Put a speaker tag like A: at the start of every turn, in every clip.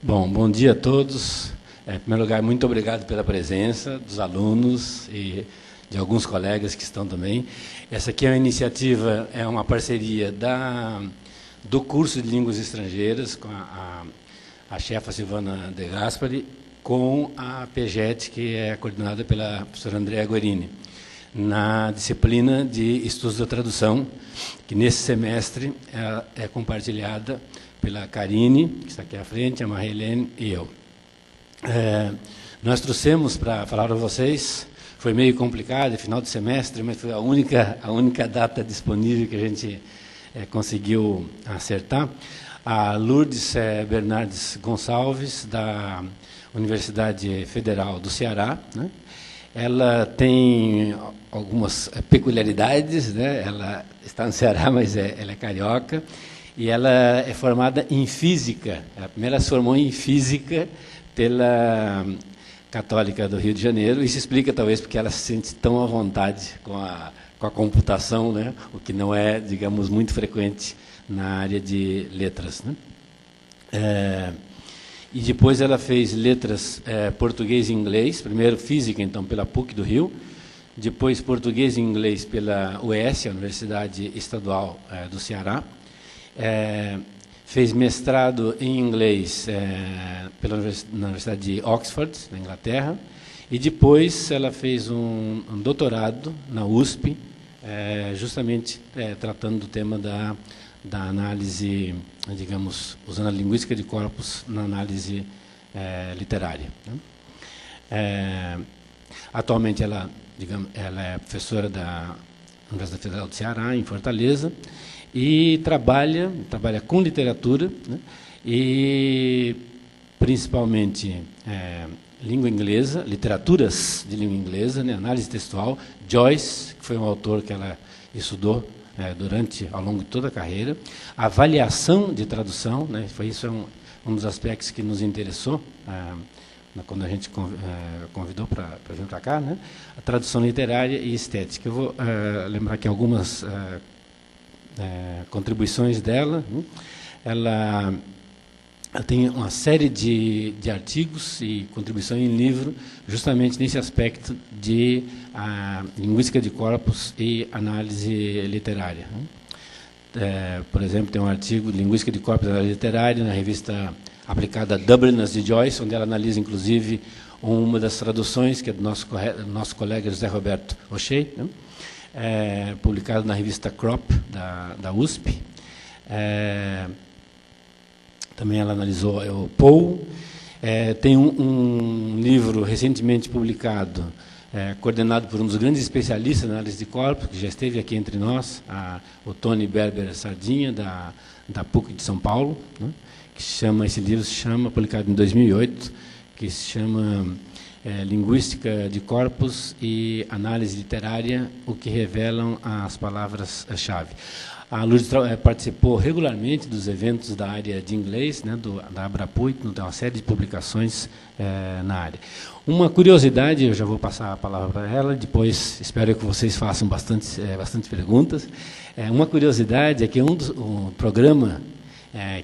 A: Bom dia a todos. Em primeiro lugar, muito obrigado pela presença dos alunos e de alguns colegas que estão também. Essa aqui é uma iniciativa, é uma parceria do curso de Línguas Estrangeiras com a chefa Silvana De Gaspari, com a PEGET, que é coordenada pela professora Andrea Guerini, na disciplina de Estudos da Tradução, que nesse semestre é compartilhada pela Karine, que está aqui à frente, a Marilene e eu. Nós trouxemos para falar para vocês, foi meio complicado, final de semestre, mas foi a única data disponível que a gente conseguiu acertar. A Lourdes Bernardes Gonçalves, da Universidade Federal do Ceará, né? Ela tem algumas peculiaridades, né? Ela está no Ceará, mas ela é carioca, e ela é formada em Física. A primeira se formou em Física pela Católica do Rio de Janeiro. Isso explica, talvez, porque ela se sente tão à vontade com a computação, né? O que não é, digamos, muito frequente na área de letras, né? E depois ela fez letras português e inglês, primeiro Física, então, pela PUC do Rio, depois português e inglês pela UES, a Universidade Estadual do Ceará, fez mestrado em inglês na Universidade de Oxford, na Inglaterra, e depois ela fez um doutorado na USP, justamente tratando do tema da análise, digamos, usando a linguística de corpos na análise literária, né? Atualmente ela é professora da Universidade Federal do Ceará, em Fortaleza, e trabalha com literatura, né? E principalmente língua inglesa, literaturas de língua inglesa, né? Análise textual. Joyce, que foi um autor que ela estudou ao longo de toda a carreira, avaliação de tradução, né? Isso é um dos aspectos que nos interessou quando a gente convidou para vir para cá, né? A tradução literária e estética. Eu vou lembrar aqui algumas contribuições dela, né? Ela tem uma série de artigos e contribuições em livro, justamente nesse aspecto de linguística de corpos e análise literária, né? Por exemplo, tem um artigo de linguística de corpos e análise literária na revista aplicada Dubliners de Joyce, onde ela analisa, inclusive, uma das traduções, que é do nosso colega José Roberto O'Shea, né? Publicado na revista Crop, da USP. Também ela analisou o Paul. Tem um livro recentemente publicado, coordenado por um dos grandes especialistas na análise de corpos, que já esteve aqui entre nós, o Tony Berber Sardinha, da PUC de São Paulo, né? Esse livro se chama, publicado em 2008, que se chama Linguística de Corpos e Análise Literária, o que revelam as palavras-chave. A Lourdes participou regularmente dos eventos da área de inglês, né, da Abrapuit, tem uma série de publicações na área. Uma curiosidade, eu já vou passar a palavra para ela, depois espero que vocês façam bastante perguntas. Uma curiosidade é que um programa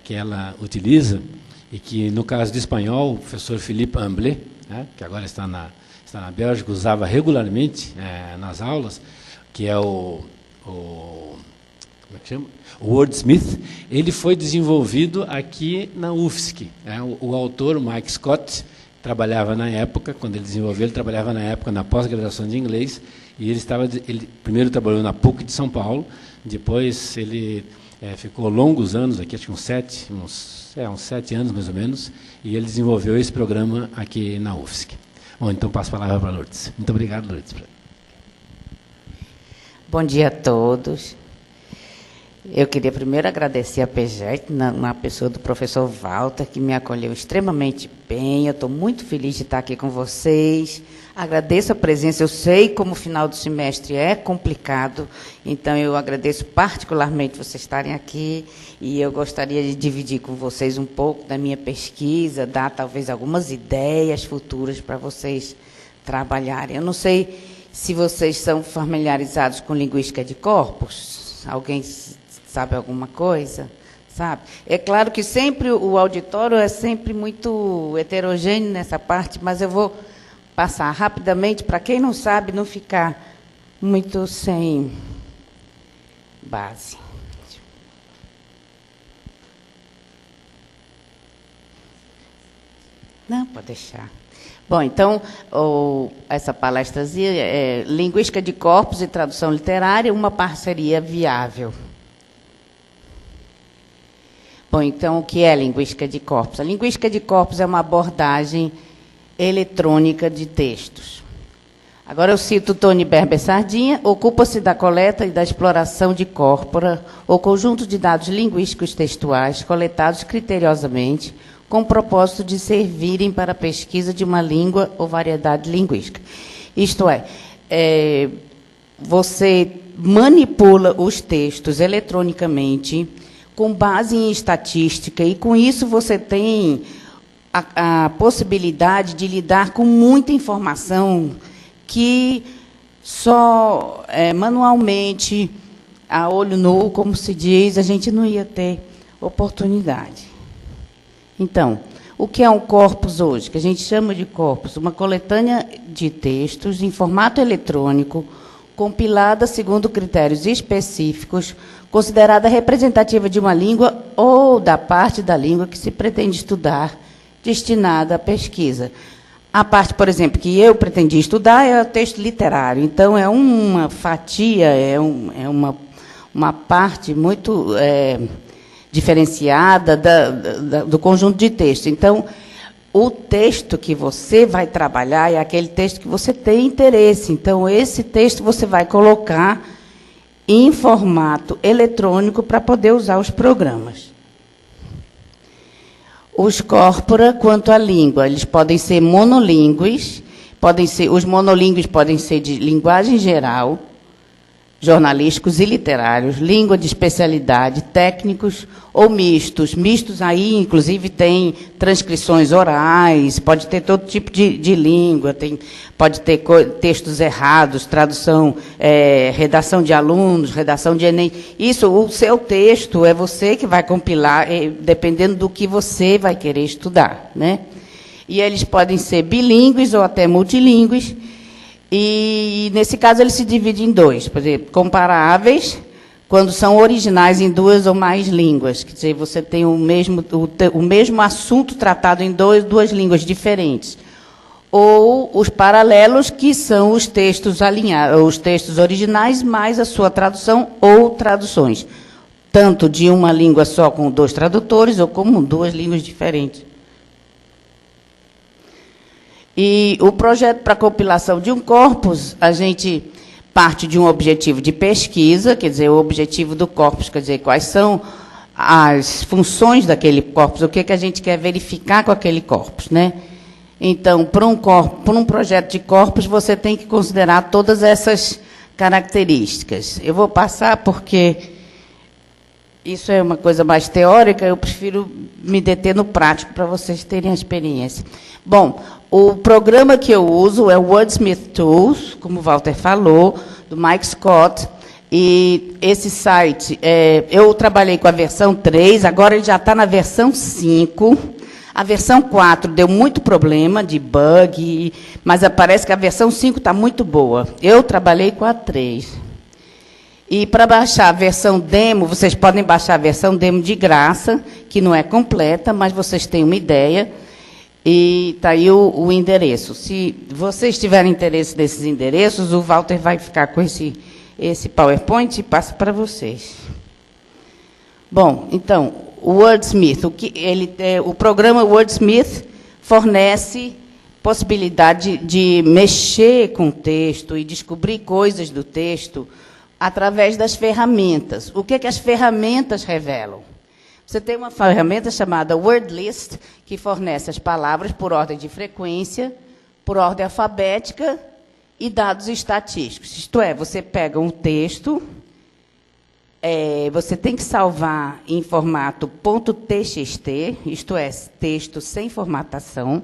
A: que ela utiliza, e que, no caso de espanhol, o professor Philippe Amblé, né, que agora está na Bélgica, usava regularmente nas aulas, que é como é que chama? O Wordsmith. Ele foi desenvolvido aqui na UFSC, né? O autor, Mike Scott, trabalhava na época, quando ele desenvolveu, ele trabalhava na época na pós-graduação de inglês, e ele primeiro trabalhou na PUC de São Paulo, depois ele ficou longos anos aqui, acho que uns 7 anos mais ou menos, e ele desenvolveu esse programa aqui na UFSC. Bom, então passo a palavra para a Lourdes. Muito obrigado, Lourdes.
B: Bom dia a todos. Eu queria primeiro agradecer a PEGET, na pessoa do professor Walter, que me acolheu extremamente bem. Eu estou muito feliz de estar aqui com vocês. Agradeço a presença. Eu sei como o final do semestre é complicado, então eu agradeço particularmente vocês estarem aqui, e eu gostaria de dividir com vocês um pouco da minha pesquisa, dar talvez algumas ideias futuras para vocês trabalharem. Eu não sei se vocês são familiarizados com linguística de corpos. Alguém sabe alguma coisa? sabe? É claro que sempre o auditório é sempre muito heterogêneo nessa parte, mas eu vou passar rapidamente para quem não sabe não ficar muito sem base. Não, pode deixar. Bom, então, essa palestrazinha é Linguística de Corpos e Tradução Literária, uma parceria viável. Bom, então, o que é linguística de corpos? A linguística de corpos é uma abordagem eletrônica de textos. Agora eu cito Tony Berber Sardinha, ocupa-se da coleta e da exploração de corpora ou conjunto de dados linguísticos textuais coletados criteriosamente com o propósito de servirem para a pesquisa de uma língua ou variedade linguística. Isto é, você manipula os textos eletronicamente com base em estatística, e com isso você tem a possibilidade de lidar com muita informação que só manualmente, a olho nu, como se diz, a gente não ia ter oportunidade. Então, o que é um corpus hoje? Que a gente chama de corpus, uma coletânea de textos em formato eletrônico, compilada segundo critérios específicos, considerada representativa de uma língua ou da parte da língua que se pretende estudar, destinada à pesquisa. A parte, por exemplo, que eu pretendi estudar é o texto literário. Então, é uma fatia, uma parte muito diferenciada do conjunto de texto. Então, o texto que você vai trabalhar é aquele texto que você tem interesse. Então, esse texto você vai colocar em formato eletrônico para poder usar os programas. Os corpora, quanto à língua, eles podem ser monolíngues, os monolíngues podem ser de linguagem geral, jornalísticos e literários, língua de especialidade, técnicos ou mistos. Mistos aí, inclusive, tem transcrições orais, pode ter todo tipo de língua, pode ter textos errados, tradução, redação de alunos, redação de Enem. Isso, o seu texto, é você que vai compilar, dependendo do que você vai querer estudar, né? E eles podem ser bilíngues ou até multilíngues. E, nesse caso, ele se divide em dois. Por exemplo, comparáveis, quando são originais em duas ou mais línguas. Quer dizer, você tem o mesmo assunto tratado em duas línguas diferentes. Ou os paralelos, que são os textos os textos originais, mais a sua tradução ou traduções. Tanto de uma língua só com 2 tradutores, ou como 2 línguas diferentes. E o projeto para a compilação de um corpus, a gente parte de um objetivo de pesquisa, quer dizer, o objetivo do corpus, quer dizer, quais são as funções daquele corpus, o que a gente quer verificar com aquele corpus, né? Então, para um projeto de corpus, você tem que considerar todas essas características. Eu vou passar porque isso é uma coisa mais teórica, eu prefiro me deter no prático para vocês terem a experiência. Bom, o programa que eu uso é o Wordsmith Tools, como o Walter falou, do Mike Scott. E esse site, eu trabalhei com a versão 3, agora ele já está na versão 5. A versão 4 deu muito problema de bug, mas parece que a versão 5 está muito boa. Eu trabalhei com a 3. E para baixar a versão demo, vocês podem baixar a versão demo de graça, que não é completa, mas vocês têm uma ideia. E está aí o endereço. Se vocês tiverem interesse nesses endereços, o Walter vai ficar com esse PowerPoint e passa para vocês. Bom, então, o Wordsmith, o programa Wordsmith fornece possibilidade de mexer com o texto e descobrir coisas do texto através das ferramentas. O que as ferramentas revelam? Você tem uma ferramenta chamada WordList, que fornece as palavras por ordem de frequência, por ordem alfabética e dados estatísticos. Isto é, você pega um texto, você tem que salvar em formato .txt, isto é, texto sem formatação,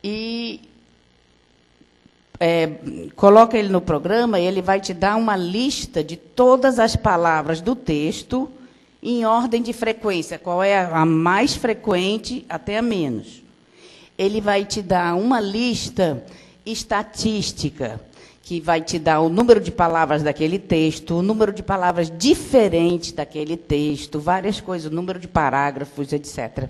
B: e coloca ele no programa e ele vai te dar uma lista de todas as palavras do texto em ordem de frequência, qual é a mais frequente até a menos. Ele vai te dar uma lista estatística, que vai te dar o número de palavras daquele texto, o número de palavras diferentes daquele texto, várias coisas, o número de parágrafos, etc.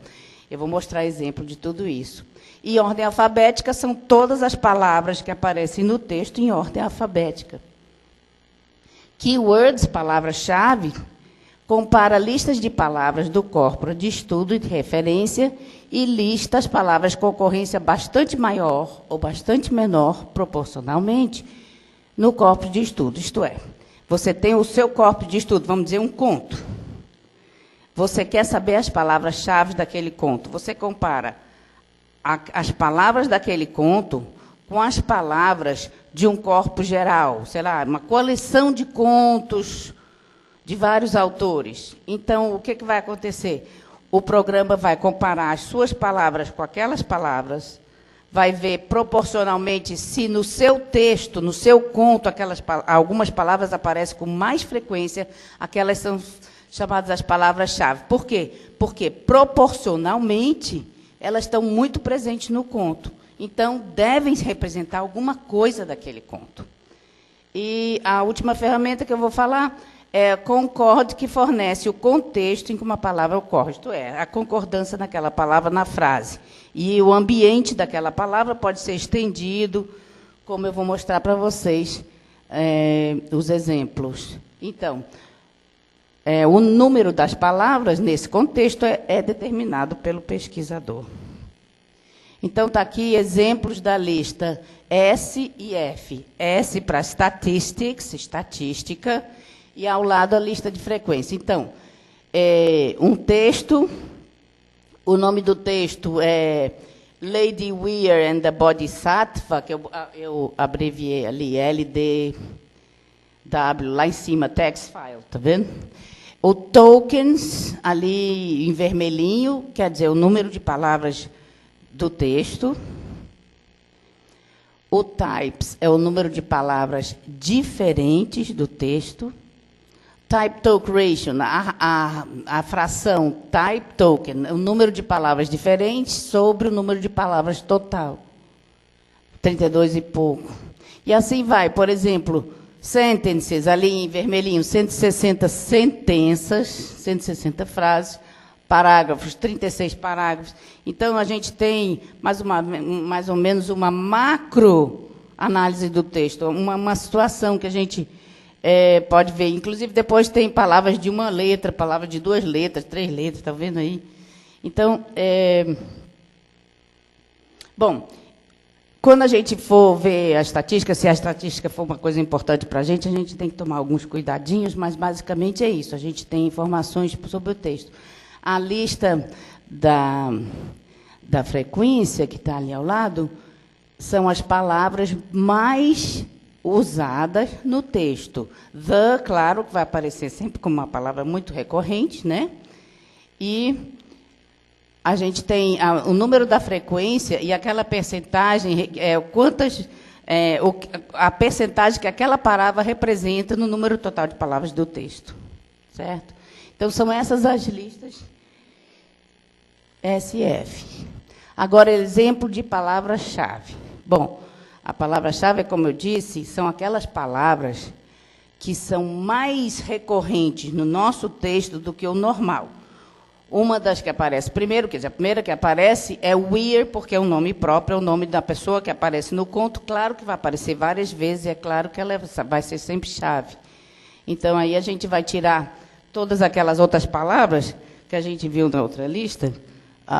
B: Eu vou mostrar exemplo de tudo isso. E ordem alfabética são todas as palavras que aparecem no texto em ordem alfabética. Keywords, palavras-chave, compara listas de palavras do corpus de estudo e de referência e lista as palavras com ocorrência bastante maior ou bastante menor, proporcionalmente, no corpus de estudo. Isto é, você tem o seu corpus de estudo, vamos dizer, um conto. Você quer saber as palavras-chave daquele conto. Você compara as palavras daquele conto com as palavras de um corpus geral, sei lá, uma coleção de contos de vários autores. Então, o que vai acontecer? O programa vai comparar as suas palavras com aquelas palavras, vai ver proporcionalmente se no seu texto, no seu conto, algumas palavras aparecem com mais frequência, aquelas são chamadas as palavras-chave. Por quê? Porque, proporcionalmente, elas estão muito presentes no conto. Então, devem representar alguma coisa daquele conto. E a última ferramenta que eu vou falar é Concord, que fornece o contexto em que uma palavra ocorre, isto é, a concordância daquela palavra na frase. E o ambiente daquela palavra pode ser estendido, como eu vou mostrar para vocês os exemplos. Então, o número das palavras nesse contexto é determinado pelo pesquisador. Então, está aqui exemplos da lista S e F. S para statistics, estatística, e ao lado a lista de frequência. Então, um texto, o nome do texto é Lady Weir and the Bodhisattva, que eu abreviei ali, LDW, lá em cima, text file, tá vendo? O tokens, ali em vermelhinho, quer dizer, o número de palavras do texto. O types é o número de palavras diferentes do texto. Type token ratio, a fração type token, o número de palavras diferentes sobre o número de palavras total. 32 e pouco. E assim vai, por exemplo, sentences, ali em vermelhinho, 160 sentenças, 160 frases, parágrafos, 36 parágrafos. Então, a gente tem mais ou menos uma macro análise do texto, uma situação que a gente pode ver. Inclusive, depois tem palavras de uma letra, palavras de 2 letras, 3 letras, está vendo aí? Então, bom, quando a gente for ver a estatística, se a estatística for uma coisa importante para a gente tem que tomar alguns cuidadinhos, mas, basicamente, é isso. A gente tem informações sobre o texto. A lista da frequência, que está ali ao lado, são as palavras mais usadas no texto. The, claro, que vai aparecer sempre como uma palavra muito recorrente, né? E a gente tem o número da frequência e aquela percentagem, a percentagem que aquela palavra representa no número total de palavras do texto. Certo? Então, são essas as listas SF. Agora, exemplo de palavra-chave. Bom, a palavra-chave, como eu disse, são aquelas palavras que são mais recorrentes no nosso texto do que o normal. Uma das que aparece primeiro, quer dizer, a primeira que aparece é Weir, porque é um nome próprio, é o nome da pessoa que aparece no conto. Claro que vai aparecer várias vezes, é claro que ela vai ser sempre chave. Então, aí a gente vai tirar todas aquelas outras palavras que a gente viu na outra lista,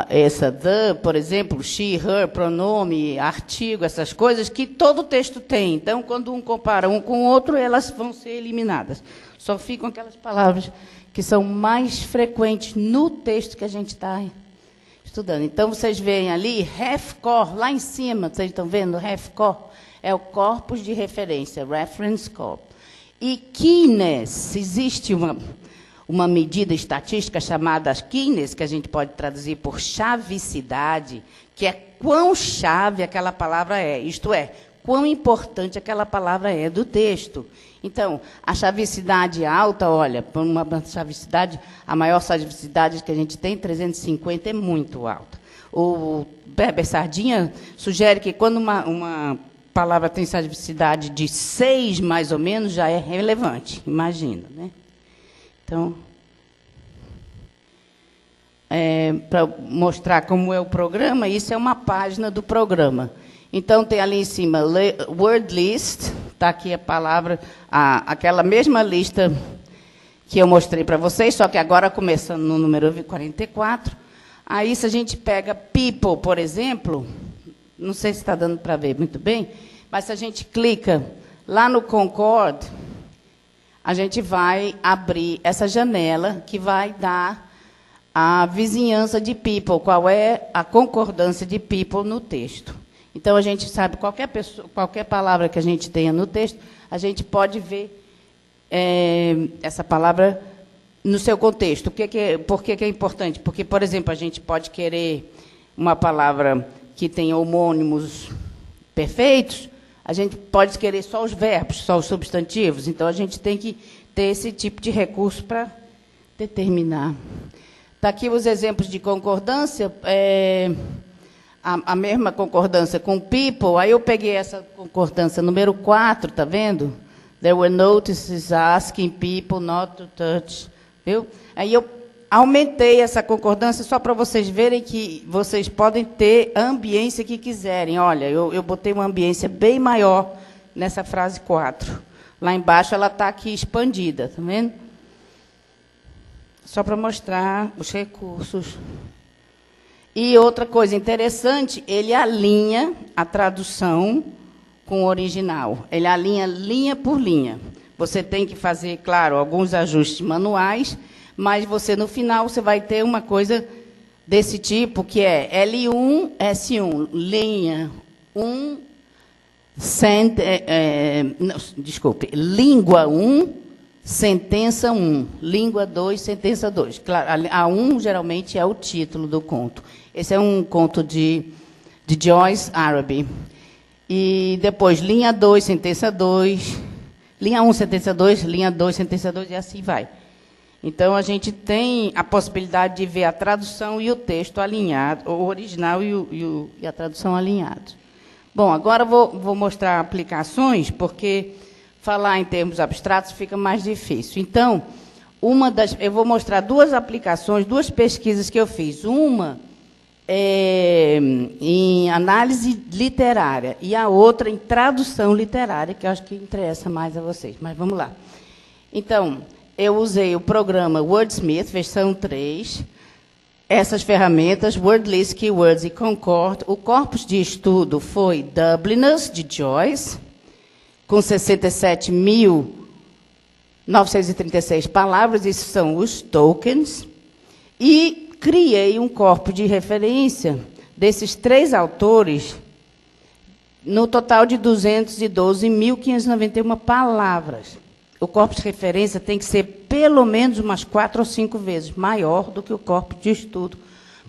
B: essa the, por exemplo, she, her, pronome, artigo, essas coisas que todo texto tem. Então, quando um compara um com o outro, elas vão ser eliminadas. Só ficam aquelas palavras que são mais frequentes no texto que a gente está estudando. Então, vocês veem ali, RefCor, lá em cima, vocês estão vendo? RefCor é o corpus de referência, Reference Corpus. E keyness, existe uma medida estatística chamada keyness, que a gente pode traduzir por chavicidade, que é quão chave aquela palavra é. Isto é, quão importante aquela palavra é do texto. Então, a chavicidade alta, olha, por uma chavicidade, a maior chavicidade que a gente tem, 350, é muito alta. O Berber Sardinha sugere que quando uma palavra tem chavicidade de 6, mais ou menos, já é relevante. Imagina, né? Então, para mostrar como é o programa, isso é uma página do programa. Então, tem ali em cima, word list, está aqui a palavra, aquela mesma lista que eu mostrei para vocês, só que agora começando no número 44. Aí, se a gente pega people, por exemplo, não sei se está dando para ver muito bem, mas se a gente clica lá no Concord, a gente vai abrir essa janela que vai dar a vizinhança de people, qual é a concordância de people no texto. Então, a gente sabe, qualquer palavra que a gente tenha no texto, a gente pode ver essa palavra no seu contexto. Por que é importante? Porque, por exemplo, a gente pode querer uma palavra que tenha homônimos perfeitos, a gente pode querer só os verbos, só os substantivos. Então, a gente tem que ter esse tipo de recurso para determinar. Está aqui os exemplos de concordância. A mesma concordância com people, aí eu peguei essa concordância número 4, está vendo? There were notices asking people not to touch. Viu? Aí eu aumentei essa concordância só para vocês verem que vocês podem ter a ambiência que quiserem. Olha, eu botei uma ambiência bem maior nessa frase 4. Lá embaixo ela está aqui expandida, está vendo? Só para mostrar os recursos. E outra coisa interessante, ele alinha a tradução com o original. Ele alinha linha por linha. Você tem que fazer, claro, alguns ajustes manuais, mas você, no final, você vai ter uma coisa desse tipo, que é L1, S1, linha 1, língua 1, sentença 1, língua 2, sentença 2. Claro, a 1, geralmente, é o título do conto. Esse é um conto de Joyce Araby. E depois, linha 2, sentença 2, linha 1, sentença 2, linha 2, sentença 2, e assim vai. Então, a gente tem a possibilidade de ver a tradução e o texto alinhado, o original e a tradução alinhados. Bom, agora vou mostrar aplicações, porque falar em termos abstratos fica mais difícil. Então, eu vou mostrar duas aplicações, duas pesquisas que eu fiz. Uma em análise literária e a outra em tradução literária, que eu acho que interessa mais a vocês. Mas vamos lá. Então, eu usei o programa Wordsmith, versão 3, essas ferramentas, Wordlist, Keywords e Concord. O corpus de estudo foi Dubliners, de Joyce, com 67.936 palavras, isso são os tokens, e criei um corpo de referência desses 3 autores, no total de 212.591 palavras. O corpo de referência tem que ser pelo menos umas 4 ou 5 vezes maior do que o corpo de estudo,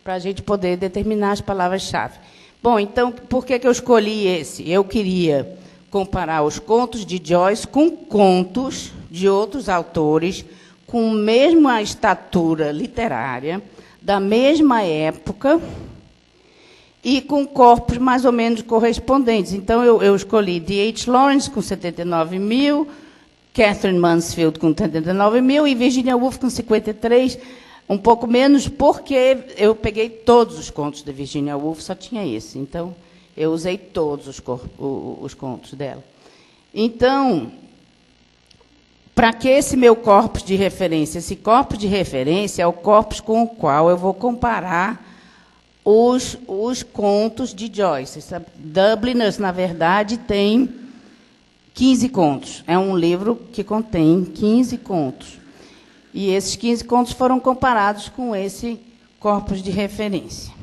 B: para a gente poder determinar as palavras-chave. Bom, então, por que eu escolhi esse? Eu queria comparar os contos de Joyce com contos de outros autores com a mesma estatura literária, da mesma época, e com corpos mais ou menos correspondentes. Então, eu escolhi D.H. Lawrence, com 79.000, Catherine Mansfield, com 79.000, e Virginia Woolf, com 53, um pouco menos, porque eu peguei todos os contos de Virginia Woolf, só tinha esse. Então, eu usei todos os contos dela. Então, para que esse meu corpus de referência? Esse corpus de referência é o corpus com o qual eu vou comparar os contos de Joyce. Dubliners, na verdade, tem 15 contos. É um livro que contém 15 contos. E esses 15 contos foram comparados com esse corpus de referência.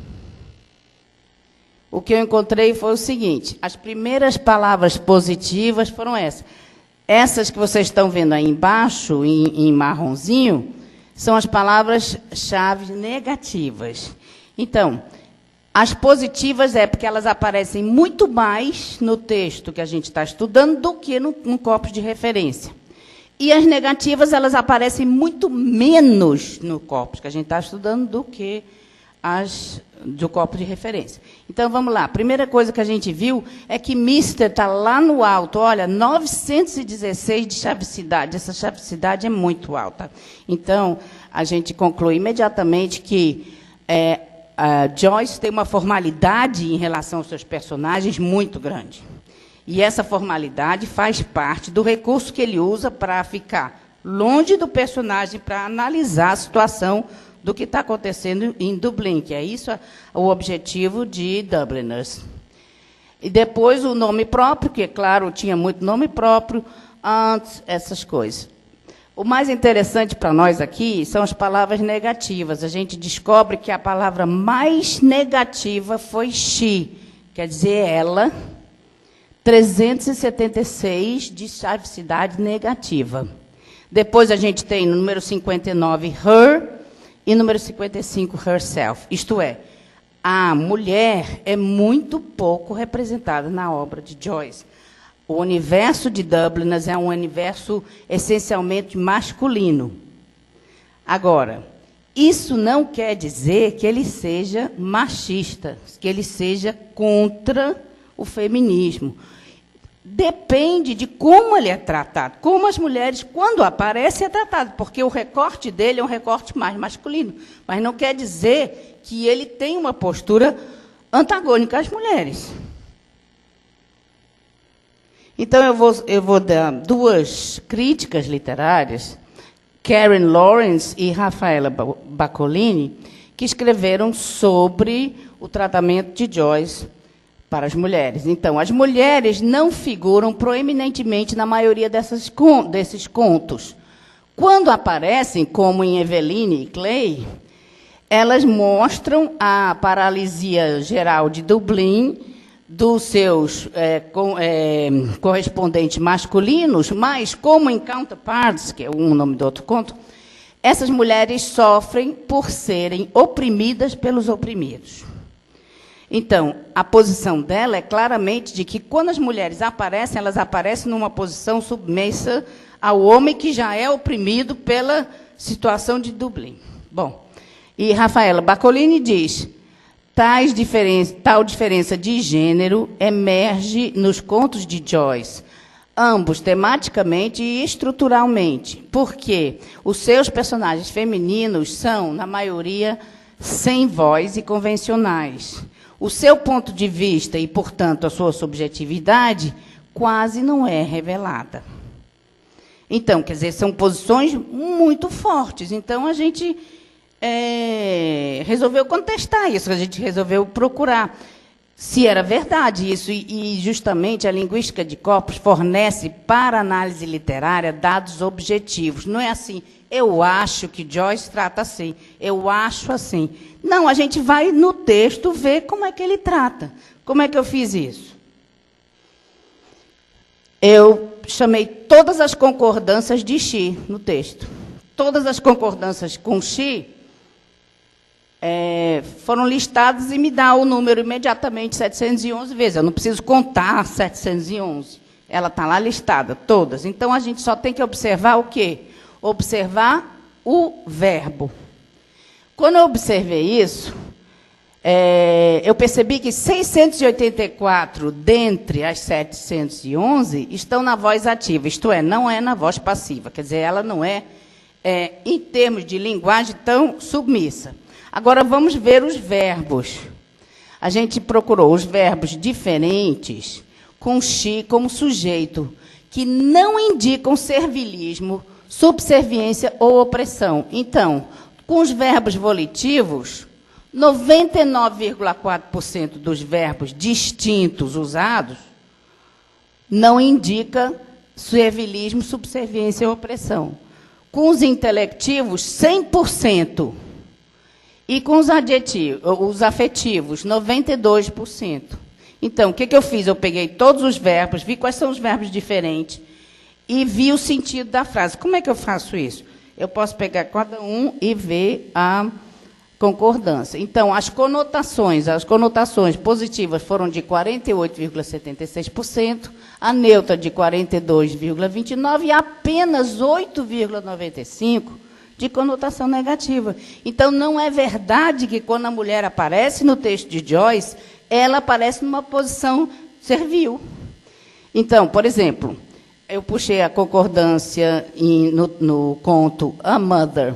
B: O que eu encontrei foi o seguinte: as primeiras palavras positivas foram essas. Essas que vocês estão vendo aí embaixo, em marronzinho, são as palavras-chave negativas. Então, As positivas é porque elas aparecem muito mais no texto que a gente está estudando do que no corpus de referência. E as negativas, elas aparecem muito menos no corpus que a gente está estudando do que as do corpus de referência. Então, vamos lá. A primeira coisa que a gente viu é que Mr. está lá no alto. Olha, 916 de chavicidade. Essa chavicidade é muito alta. Então, a gente conclui imediatamente que a Joyce tem uma formalidade em relação aos seus personagens muito grande. E essa formalidade faz parte do recurso que ele usa para ficar longe do personagem, para analisar a situação do que está acontecendo em Dublin, que é isso o objetivo de Dubliners. E depois o nome próprio, que, é claro, tinha muito nome próprio, antes, essas coisas. O mais interessante para nós aqui são as palavras negativas. A gente descobre que a palavra mais negativa foi she, quer dizer, ela, 376 de chavicidade negativa. Depois a gente tem no número 59, her, e número 55, herself. Isto é, a mulher é muito pouco representada na obra de Joyce. O universo de Dubliners é um universo essencialmente masculino. Agora, isso não quer dizer que ele seja machista, que ele seja contra o feminismo. Depende de como ele é tratado, como as mulheres, quando aparecem, é tratado, porque o recorte dele é um recorte mais masculino, mas não quer dizer que ele tem uma postura antagônica às mulheres. Então, eu vou dar duas críticas literárias, Karen Lawrence e Rafaela Baccolini, que escreveram sobre o tratamento de Joyce para as mulheres. Então, as mulheres não figuram proeminentemente na maioria desses contos. Quando aparecem, como em Eveline e Clay, elas mostram a paralisia geral de Dublin, dos seus correspondentes masculinos, mas, como em Counterparts, que é o nome do outro conto, essas mulheres sofrem por serem oprimidas pelos oprimidos. Então, a posição dela é claramente de que, quando as mulheres aparecem, elas aparecem numa posição submissa ao homem que já é oprimido pela situação de Dublin. Bom, e Rafaela Baccolini diz, tal diferença de gênero emerge nos contos de Joyce, ambos tematicamente e estruturalmente, porque os seus personagens femininos são, na maioria, sem voz e convencionais. O seu ponto de vista e, portanto, a sua subjetividade quase não é revelada. Então, quer dizer, são posições muito fortes. Então, a gente resolveu contestar isso, a gente resolveu procurar se era verdade isso. E, justamente, a linguística de corpos fornece para a análise literária dados objetivos. Não é assim, eu acho que Joyce trata assim, eu acho assim. Não, a gente vai no texto ver como é que ele trata. Como é que eu fiz isso? Eu chamei todas as concordâncias de she no texto. Todas as concordâncias com she foram listadas e me dá o número imediatamente 711 vezes. Eu não preciso contar 711. Ela está lá listada, todas. Então, a gente só tem que observar o quê? Observar o verbo. Quando eu observei isso, eu percebi que 684 dentre as 711 estão na voz ativa, isto é, não é na voz passiva. Quer dizer, ela não é, em termos de linguagem, tão submissa. Agora, vamos ver os verbos. A gente procurou os verbos diferentes, com she como sujeito, que não indicam servilismo, subserviência ou opressão. Então, com os verbos volitivos, 99,4% dos verbos distintos usados não indica servilismo, subserviência ou opressão. Com os intelectivos, 100%. E com os adjetivos, os afetivos, 92%. Então, o que eu fiz? Eu peguei todos os verbos, vi quais são os verbos diferentes e vi o sentido da frase. Como é que eu faço isso? Eu posso pegar cada um e ver concordância. Então, as conotações positivas foram de 48,76%, a neutra de 42,29% e apenas 8,95% de conotação negativa. Então, não é verdade que, quando a mulher aparece no texto de Joyce, ela aparece numa posição servil. Então, por exemplo, eu puxei a concordância no conto A Mother.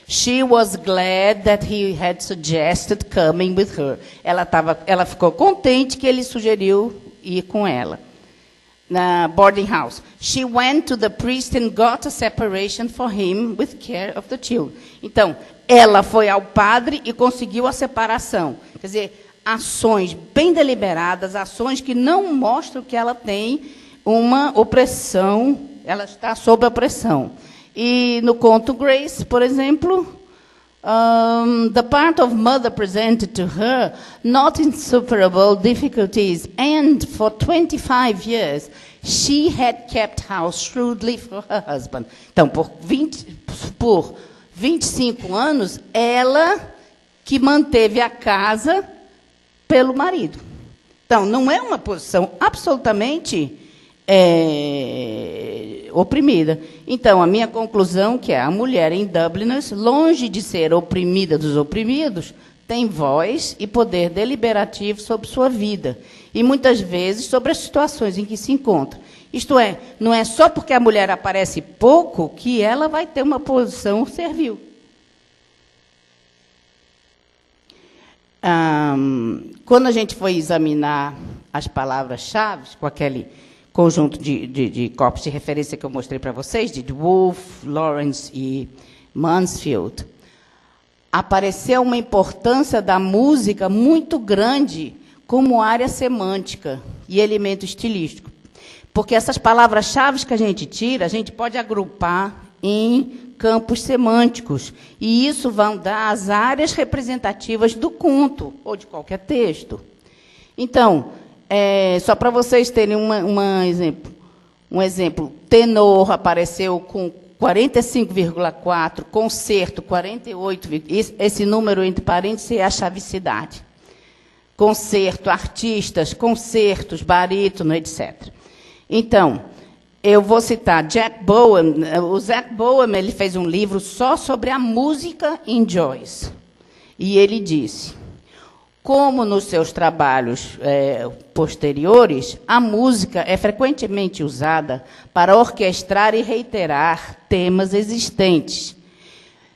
B: She was glad that he had suggested coming with her. Ela ficou contente que ele sugeriu ir com ela. Na boarding house. She went to the priest and got a separation for him with care of the children. Então, ela foi ao padre e conseguiu a separação. Quer dizer, ações bem deliberadas, ações que não mostram que ela tem uma opressão, ela está sob opressão. E no conto Grace, por exemplo, the part of mother presented to her not insuperable difficulties, and for 25 years she had kept house shrewdly for her husband. Então, por 25 anos, ela que manteve a casa pelo marido. Então, não é uma posição absolutamente oprimida. Então, a minha conclusão que é a mulher em Dubliners, longe de ser oprimida dos oprimidos, tem voz e poder deliberativo sobre sua vida, e muitas vezes sobre as situações em que se encontra. Isto é, não é só porque a mulher aparece pouco que ela vai ter uma posição servil. Quando a gente foi examinar as palavras-chave, com aquele conjunto de corpos de referência que eu mostrei para vocês, de Woolf, Lawrence e Mansfield, apareceu uma importância da música muito grande como área semântica e elemento estilístico. Porque essas palavras-chave que a gente tira, a gente pode agrupar em campos semânticos, e isso vai dar as áreas representativas do conto, ou de qualquer texto. Então, só para vocês terem um exemplo, tenor apareceu com 45,4, concerto 48, esse número entre parênteses é a chavicidade. Concerto, artistas, concertos, barítono, etc. Então, eu vou citar Jack Bowen. O Jack Bowen, ele fez um livro só sobre a música em Joyce. E ele disse: como nos seus trabalhos posteriores, a música é frequentemente usada para orquestrar e reiterar temas existentes,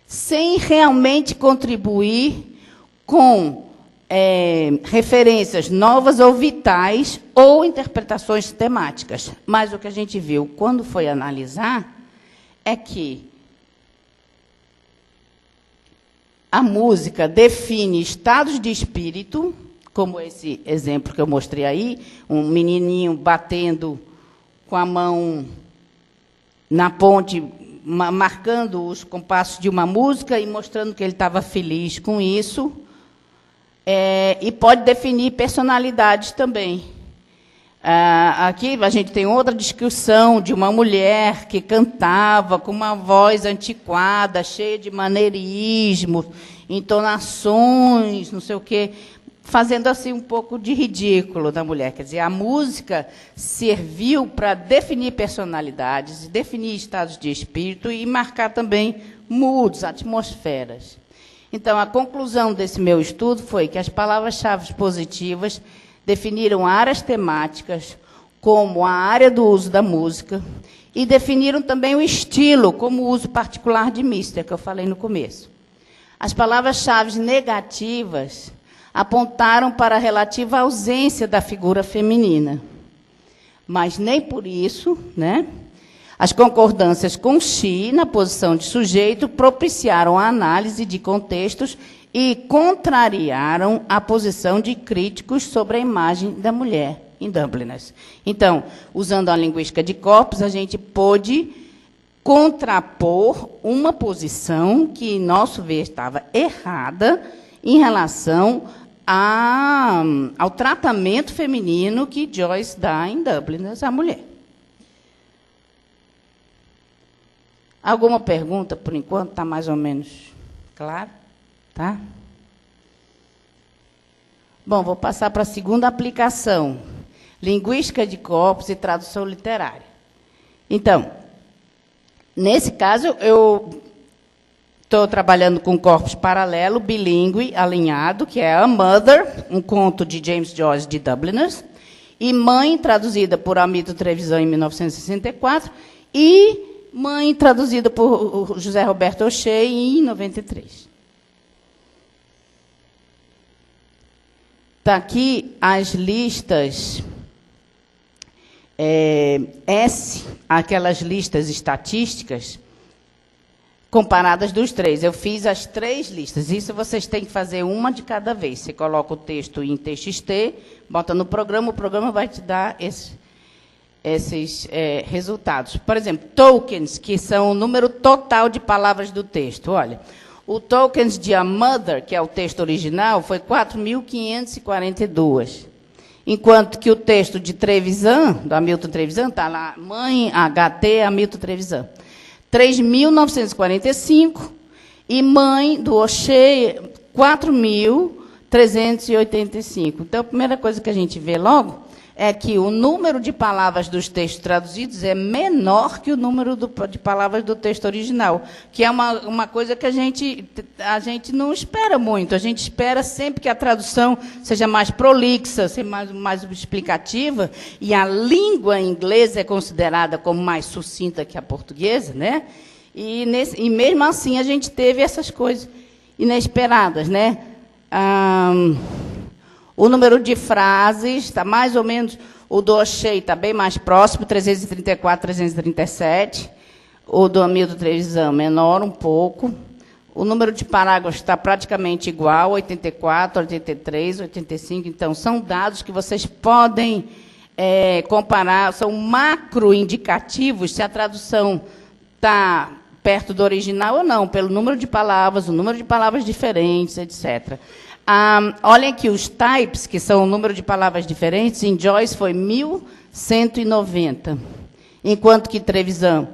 B: sem realmente contribuir com referências novas ou vitais ou interpretações temáticas. Mas o que a gente viu quando foi analisar é que a música define estados de espírito, como esse exemplo que eu mostrei aí, um menininho batendo com a mão na ponte, marcando os compassos de uma música e mostrando que ele estava feliz com isso. E pode definir personalidades também. Aqui a gente tem outra discussão de uma mulher que cantava com uma voz antiquada, cheia de maneirismo, entonações, não sei o quê, fazendo assim um pouco de ridículo da mulher. Quer dizer, a música serviu para definir personalidades, definir estados de espírito e marcar também moods, atmosferas. Então, a conclusão desse meu estudo foi que as palavras-chave positivas definiram áreas temáticas, como a área do uso da música, e definiram também o estilo, como o uso particular de Mister, que eu falei no começo. As palavras-chave negativas apontaram para a relativa ausência da figura feminina. Mas nem por isso, né? As concordâncias com she, na posição de sujeito, propiciaram a análise de contextos e contrariaram a posição de críticos sobre a imagem da mulher em Dubliners. Então, usando a linguística de corpos, a gente pôde contrapor uma posição que, em nosso ver, estava errada em relação ao tratamento feminino que Joyce dá em Dubliners à mulher. Alguma pergunta, por enquanto, está mais ou menos claro? Tá? Bom, vou passar para a segunda aplicação. Linguística de corpos e tradução literária. Então, nesse caso, eu estou trabalhando com corpus paralelo, bilíngue, alinhado, que é A Mother, um conto de James Joyce de Dubliners, e Mãe, traduzida por Hamilton Trevisan em 1964, e Mãe, traduzida por José Roberto O'Shea em 93. Está aqui as listas S, aquelas listas estatísticas comparadas dos três. Eu fiz as 3 listas. Isso vocês têm que fazer uma de cada vez. Você coloca o texto em TXT, bota no programa, o programa vai te dar esses resultados. Por exemplo, tokens, que são o número total de palavras do texto. Olha, o tokens de A Mother, que é o texto original, foi 4.542. Enquanto que o texto de Trevisan, do Hamilton Trevisan, está lá, Mãe, HT, Hamilton Trevisan, 3.945, e Mãe, do O'Shea, 4.385. Então, a primeira coisa que a gente vê logo é que o número de palavras dos textos traduzidos é menor que o número de palavras do texto original, que é uma coisa que a gente não espera muito. A gente espera sempre que a tradução seja mais prolixa, seja mais explicativa, e a língua inglesa é considerada como mais sucinta que a portuguesa, né? E mesmo assim a gente teve essas coisas inesperadas, né? O número de frases está mais ou menos, o do O'Shea está bem mais próximo, 334, 337. O do Hamilton Trevisan menor um pouco. O número de parágrafos está praticamente igual, 84, 83, 85. Então, são dados que vocês podem comparar, são macroindicativos se a tradução está perto do original ou não, pelo número de palavras, o número de palavras diferentes, etc. Olhem aqui os types, que são o número de palavras diferentes, em Joyce foi 1.190, enquanto que Trevisan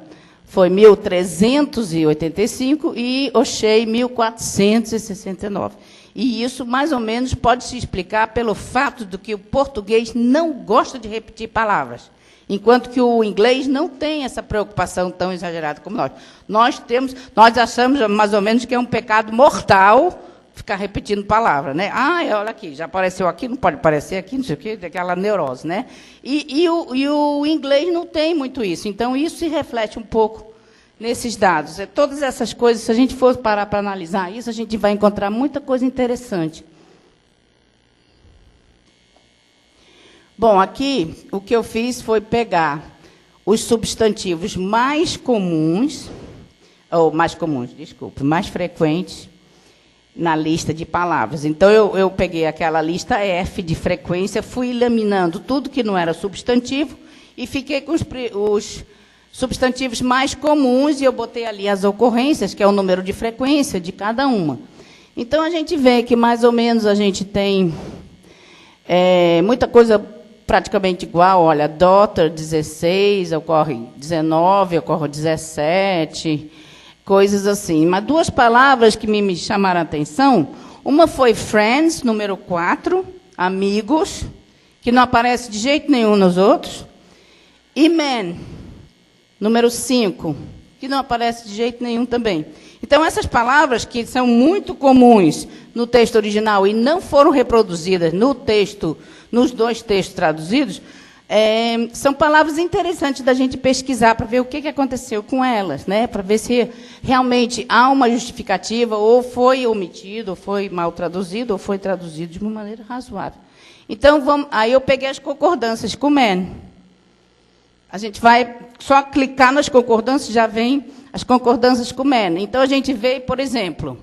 B: foi 1.385 e O'Shea 1.469. E isso, mais ou menos, pode se explicar pelo fato de que o português não gosta de repetir palavras, enquanto que o inglês não tem essa preocupação tão exagerada como nós. Nós achamos, mais ou menos, que é um pecado mortal ficar repetindo palavra, né? Olha aqui, já apareceu aqui, não pode aparecer aqui, não sei o quê, aquela neurose, né? E o inglês não tem muito isso. Então, isso se reflete um pouco nesses dados. Todas essas coisas, se a gente for parar para analisar isso, a gente vai encontrar muita coisa interessante. Bom, aqui, o que eu fiz foi pegar os substantivos mais frequentes, na lista de palavras. Então, eu peguei aquela lista F de frequência, fui eliminando tudo que não era substantivo e fiquei com os substantivos mais comuns e eu botei ali as ocorrências, que é o número de frequência de cada uma. Então, a gente vê que, mais ou menos, a gente tem muita coisa praticamente igual. Olha, daughter, 16, ocorre 19, ocorre 17... coisas assim. Mas 2 palavras que me chamaram a atenção, uma foi friends, número 4, amigos, que não aparece de jeito nenhum nos outros, e man, número 5, que não aparece de jeito nenhum também. Então, essas palavras que são muito comuns no texto original e não foram reproduzidas no texto, nos 2 textos traduzidos, são palavras interessantes da gente pesquisar para ver o que aconteceu com elas, né? Para ver se realmente há uma justificativa, ou foi omitido, ou foi mal traduzido, ou foi traduzido de uma maneira razoável. Então, aí eu peguei as concordâncias com man. A gente vai só clicar nas concordâncias, já vem as concordâncias com man. Então, a gente vê, por exemplo,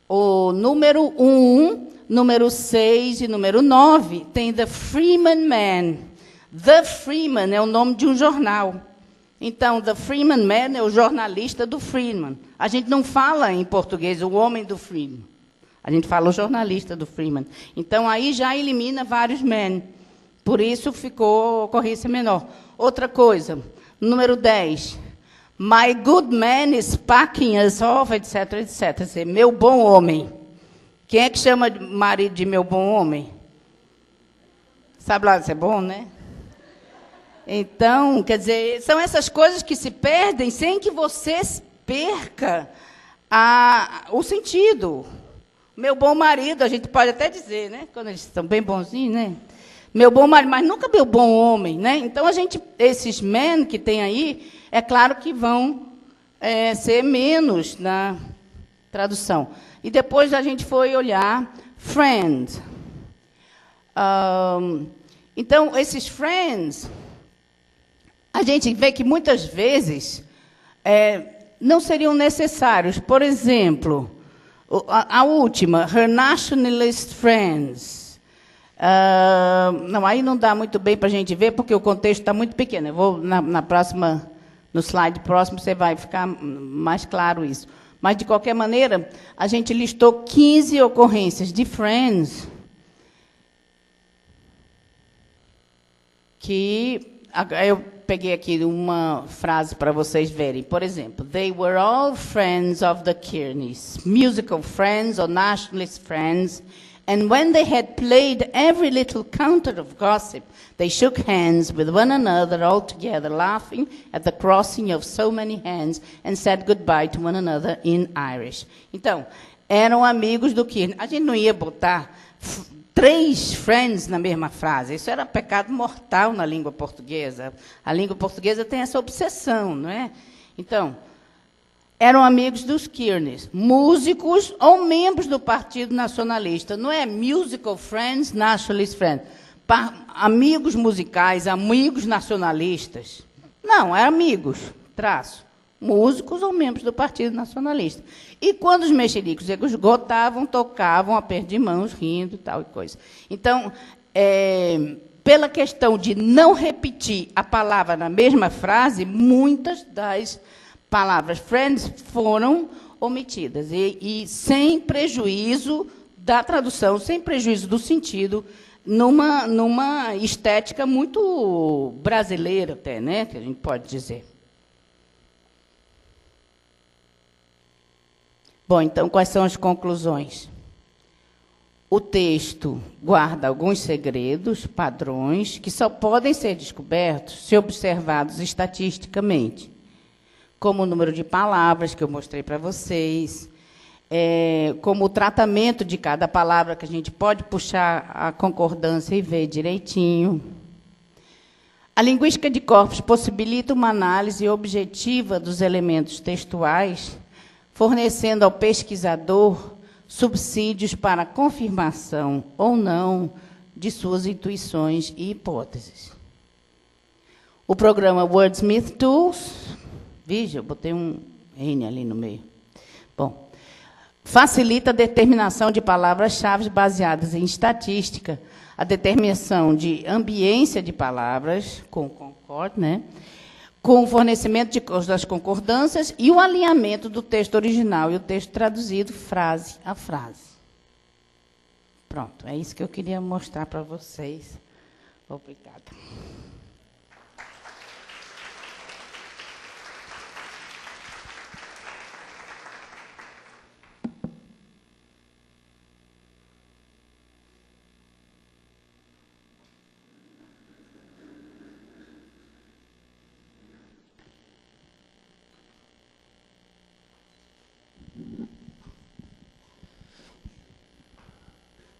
B: o número 1, número 6 e número 9 tem the Freeman Man. The Freeman é o nome de um jornal. Então, The Freeman Man é o jornalista do Freeman. A gente não fala em português o homem do Freeman. A gente fala o jornalista do Freeman. Então, aí já elimina vários men. Por isso, ficou a ocorrência menor. Outra coisa, número 10. My good man is packing us off, etc., etc. Quer dizer, meu bom homem. Quem é que chama marido de meu bom homem? Sabe lá se é bom, né? Então, quer dizer, são essas coisas que se perdem sem que você perca o sentido. Meu bom marido, a gente pode até dizer, né? Quando eles estão bem bonzinhos, né? Meu bom marido, mas nunca meu bom homem, né? Então, esses men que tem aí, é claro que vão ser menos na tradução. E depois a gente foi olhar friend. Então, esses friends, a gente vê que muitas vezes não seriam necessários. Por exemplo, a última, her nationalist friends. Não, aí não dá muito bem para a gente ver, porque o contexto está muito pequeno. Eu vou no slide próximo, você vai ficar mais claro isso. Mas, de qualquer maneira, a gente listou 15 ocorrências de friends que eu peguei aqui uma frase para vocês verem. Por exemplo, they were all friends of the Kearneys, musical friends or nationalist friends, and when they had played every little counter of gossip, they shook hands with one another all together, laughing at the crossing of so many hands, and said goodbye to one another in Irish. Então, eram amigos do Kearney. A gente não ia botar 3 friends na mesma frase. Isso era pecado mortal na língua portuguesa. A língua portuguesa tem essa obsessão, não é? Então, eram amigos dos Kearneys, músicos ou membros do Partido Nacionalista. Não é musical friends, nationalist friends. Amigos musicais, amigos nacionalistas. Não, eram amigos, músicos ou membros do Partido Nacionalista. E quando os mexericos esgotavam, tocavam a perda de mãos, rindo, tal e coisa. Então, pela questão de não repetir a palavra na mesma frase, muitas das palavras friends foram omitidas. E sem prejuízo da tradução, sem prejuízo do sentido, numa estética muito brasileira até, né, que a gente pode dizer. Bom, então, quais são as conclusões? O texto guarda alguns segredos, padrões, que só podem ser descobertos se observados estatisticamente, como o número de palavras que eu mostrei para vocês, como o tratamento de cada palavra, que a gente pode puxar a concordância e ver direitinho. A linguística de corpos possibilita uma análise objetiva dos elementos textuais, fornecendo ao pesquisador subsídios para a confirmação ou não de suas intuições e hipóteses. O programa Wordsmith Tools, veja, eu botei um N ali no meio. Bom, facilita a determinação de palavras-chave baseadas em estatística, a determinação de ambiência de palavras, com Concord, né? Com o fornecimento das concordâncias e o alinhamento do texto original e o texto traduzido, frase a frase. Pronto, é isso que eu queria mostrar para vocês. Obrigada.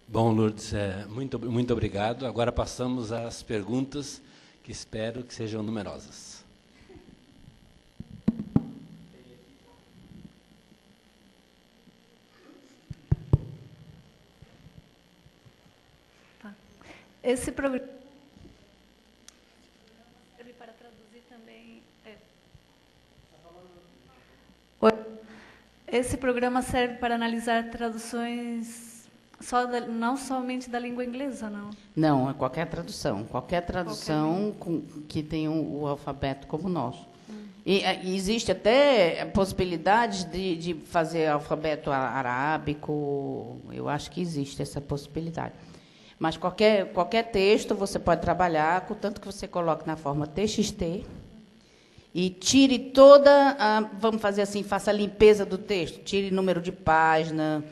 A: Bom, Lourdes, muito obrigado. Agora passamos às perguntas, que espero que sejam numerosas.
C: Tá. Esse programa serve para traduzir também. Esse programa serve para analisar traduções não somente da língua inglesa, não?
B: Não, é qualquer tradução. Qualquer tradução que tenha o alfabeto como o nosso. E existe até possibilidades de fazer alfabeto arábico. Eu acho que existe essa possibilidade. Mas qualquer texto você pode trabalhar, contanto que você coloque na forma TXT e tire toda vamos fazer assim, faça a limpeza do texto, tire número de página,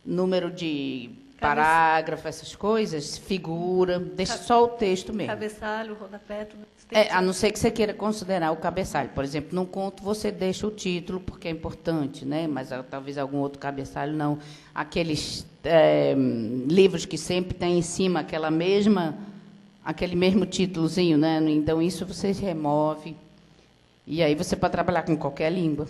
B: número de parágrafo, essas coisas, figura, deixa só o texto mesmo.
C: Cabeçalho, rodapé, tudo.
B: A não ser que você queira considerar o cabeçalho. Por exemplo, num conto você deixa o título, porque é importante, né? Mas talvez algum outro cabeçalho não. Aqueles livros que sempre tem em cima aquele mesmo títulozinho, né? Então, isso você remove. E aí você pode trabalhar com qualquer língua.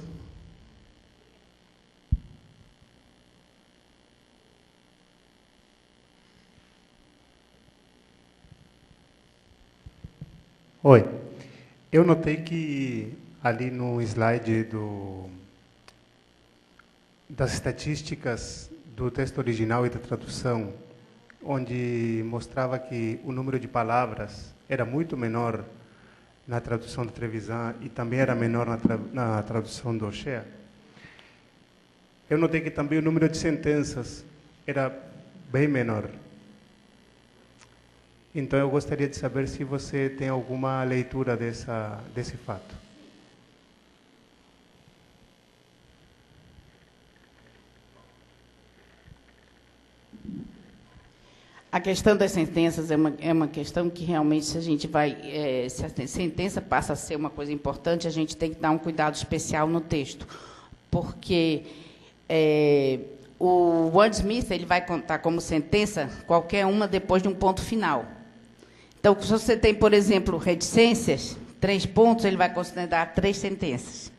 D: Oi. Eu notei que ali no slide das estatísticas do texto original e da tradução, onde mostrava que o número de palavras era muito menor na tradução do Trevisan e também era menor na tradução do O'Shea, eu notei que também o número de sentenças era bem menor. Então, eu gostaria de saber se você tem alguma leitura desse fato.
B: A questão das sentenças é uma questão que, realmente, se a gente vai... se a sentença passa a ser uma coisa importante, a gente tem que dar um cuidado especial no texto. Porque o wordsmith ele vai contar como sentença qualquer uma depois de um ponto final. Então, se você tem, por exemplo, reticências, 3 pontos, ele vai considerar 3 sentenças.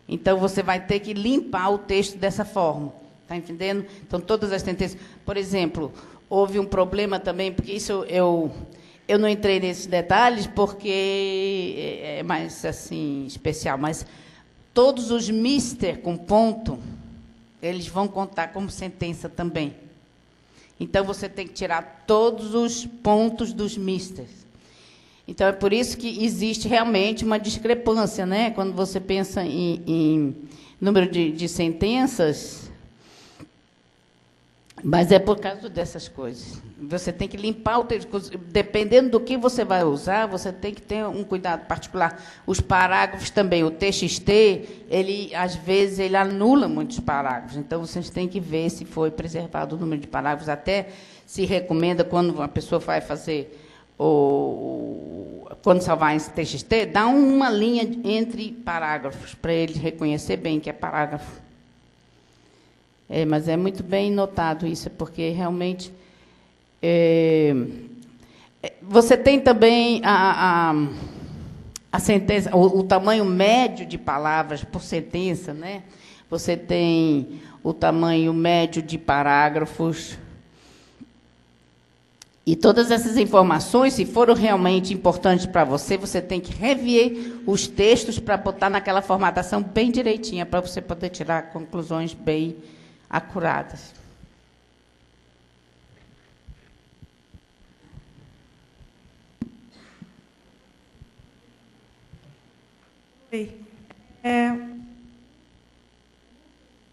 B: Então, você vai ter que limpar o texto dessa forma. Está entendendo? Então, todas as sentenças... Por exemplo, houve um problema também, porque isso eu não entrei nesses detalhes, porque é mais assim, especial, mas todos os mister com ponto, eles vão contar como sentença também. Então, você tem que tirar todos os pontos dos misters. Então, é por isso que existe realmente uma discrepância, né? Quando você pensa em número de sentenças, mas é por causa dessas coisas. Você tem que limpar o texto. Dependendo do que você vai usar, você tem que ter um cuidado particular. Os parágrafos também. O TXT, às vezes, ele anula muitos parágrafos. Então, vocês têm que ver se foi preservado o número de parágrafos. Até se recomenda, quando a pessoa vai fazer, quando salvar em TXT, dá uma linha entre parágrafos, para ele reconhecer bem que é parágrafo. Mas é muito bem notado isso, porque realmente você tem também a sentença, o tamanho médio de palavras por sentença, né? Você tem o tamanho médio de parágrafos. E todas essas informações, se foram realmente importantes para você, você tem que rever os textos para botar naquela formatação bem direitinha, para você poder tirar conclusões bem acuradas.
E: Oi.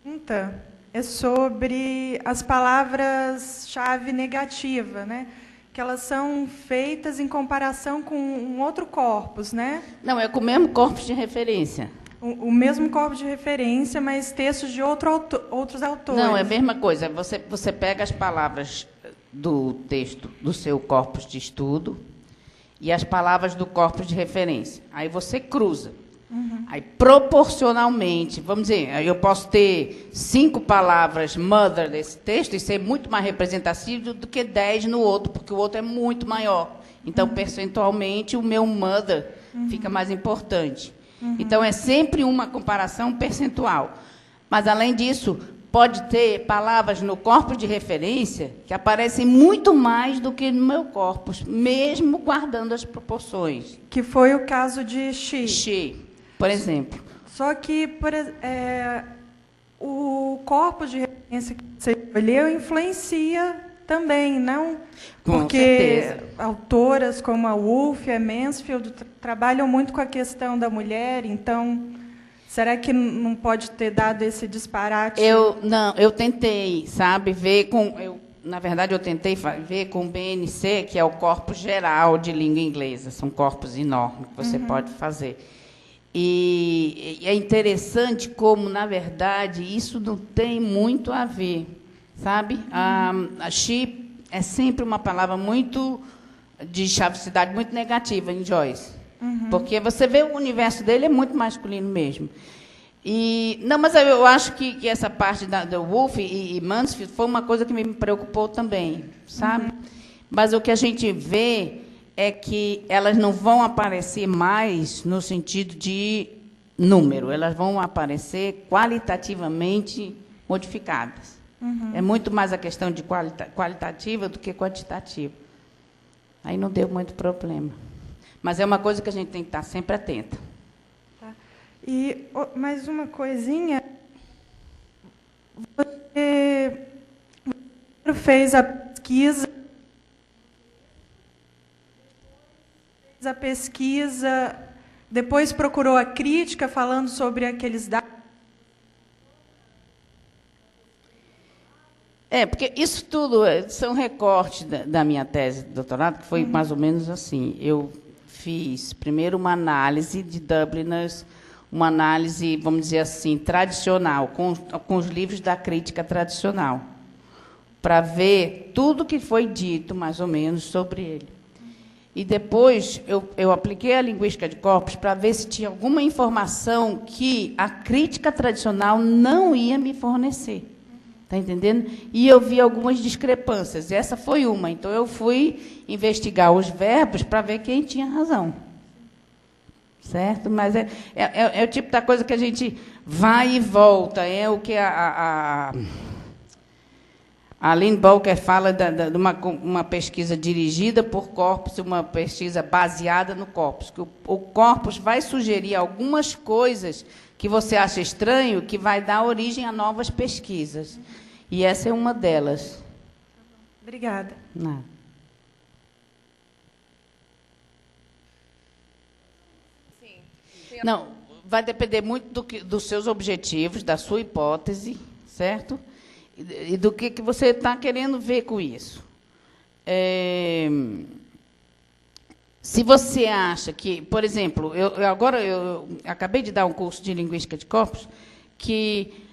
E: Pergunta é sobre as palavras-chave negativa, né? Que elas são feitas em comparação com um outro corpus, né?
B: Não, é com o mesmo corpus de referência.
E: O mesmo corpus de referência, mas textos de outros autores.
B: Não, é a mesma coisa. Você pega as palavras do texto do seu corpus de estudo e as palavras do corpus de referência. Aí você cruza. Uhum. Aí, proporcionalmente, vamos dizer, eu posso ter 5 palavras mother desse texto e ser muito mais representativo do que 10 no outro, porque o outro é muito maior. Então, percentualmente, o meu mother fica mais importante. Então, é sempre uma comparação percentual. Mas, além disso, pode ter palavras no corpus de referência que aparecem muito mais do que no meu corpus, mesmo guardando as proporções.
E: Que foi o caso de she.
B: She, por exemplo.
E: Só que o corpus de referência que você escolheu influencia também, não? Porque
B: certeza.
E: Autoras como a Woolf e a Mansfield trabalham muito com a questão da mulher, então, será que não pode ter dado esse disparate?
B: Eu tentei, sabe, na verdade, eu tentei ver com o BNC, que é o Corpus Geral de Língua Inglesa. São corpos enormes que você pode fazer. E é interessante como, na verdade, isso não tem muito a ver, sabe? A she é sempre uma palavra muito de chavosidade, muito negativa em Joyce. Porque você vê o universo dele é muito masculino mesmo. Não, mas eu acho que essa parte do Woolf e Mansfield foi uma coisa que me preocupou também, sabe? Mas o que a gente vê é que elas não vão aparecer mais no sentido de número, elas vão aparecer qualitativamente modificadas. É muito mais a questão de qualitativa do que quantitativa. Aí não deu muito problema. Mas é uma coisa que a gente tem que estar sempre atenta.
E: Tá. E mais uma coisinha. Você fez a pesquisa, depois procurou a crítica falando sobre aqueles dados.
B: Porque isso tudo são recortes da minha tese de doutorado, que foi mais ou menos assim. Eu fiz primeiro uma análise de Dubliners, uma análise, vamos dizer assim, tradicional, com os livros da crítica tradicional, para ver tudo que foi dito, mais ou menos, sobre ele. E depois eu apliquei a linguística de corpos para ver se tinha alguma informação que a crítica tradicional não ia me fornecer. Está entendendo? E eu vi algumas discrepâncias. Essa foi uma. Então, eu fui investigar os verbos para ver quem tinha razão. Certo? Mas é o tipo da coisa que a gente vai e volta. É o que a Lynn Bolker fala de uma pesquisa dirigida por corpus, uma pesquisa baseada no corpus. Que o corpus vai sugerir algumas coisas que você acha estranho, que vai dar origem a novas pesquisas. E essa é uma delas.
E: Obrigada.
B: Não. Não, vai depender muito dos seus objetivos, da sua hipótese, certo? E do que você está querendo ver com isso. Se você acha que, por exemplo, agora eu acabei de dar um curso de linguística de corpos, que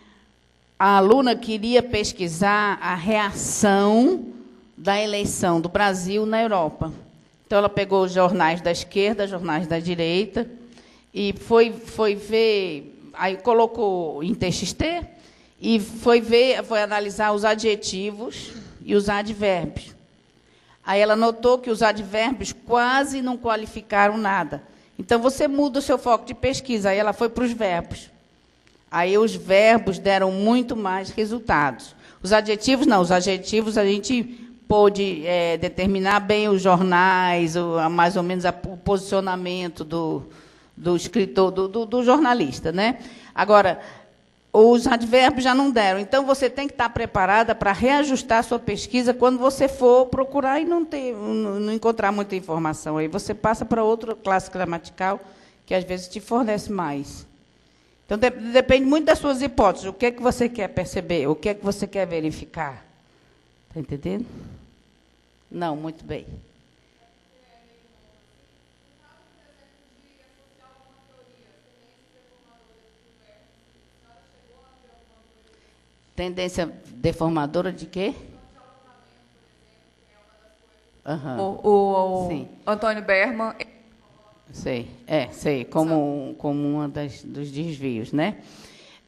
B: a aluna queria pesquisar a reação da eleição do Brasil na Europa. Então, ela pegou os jornais da esquerda, jornais da direita, e foi ver, aí colocou em TXT, e foi analisar os adjetivos e os advérbios. Aí ela notou que os advérbios quase não qualificaram nada. Então, você muda o seu foco de pesquisa. Aí ela foi para os verbos. Aí os verbos deram muito mais resultados. Os adjetivos, não. Os adjetivos, a gente pôde determinar bem os jornais, mais ou menos o posicionamento do escritor, do jornalista, né? Agora, os advérbios já não deram. Então, você tem que estar preparada para reajustar a sua pesquisa quando você for procurar e não encontrar muita informação. Aí você passa para outra classe gramatical, que às vezes te fornece mais. Então, depende muito das suas hipóteses. O que é que você quer perceber? O que é que você quer verificar? Está entendendo? Não, muito bem. Tendência deformadora de quê?
F: O Antônio Berman.
B: Sei, como uma dos desvios, né?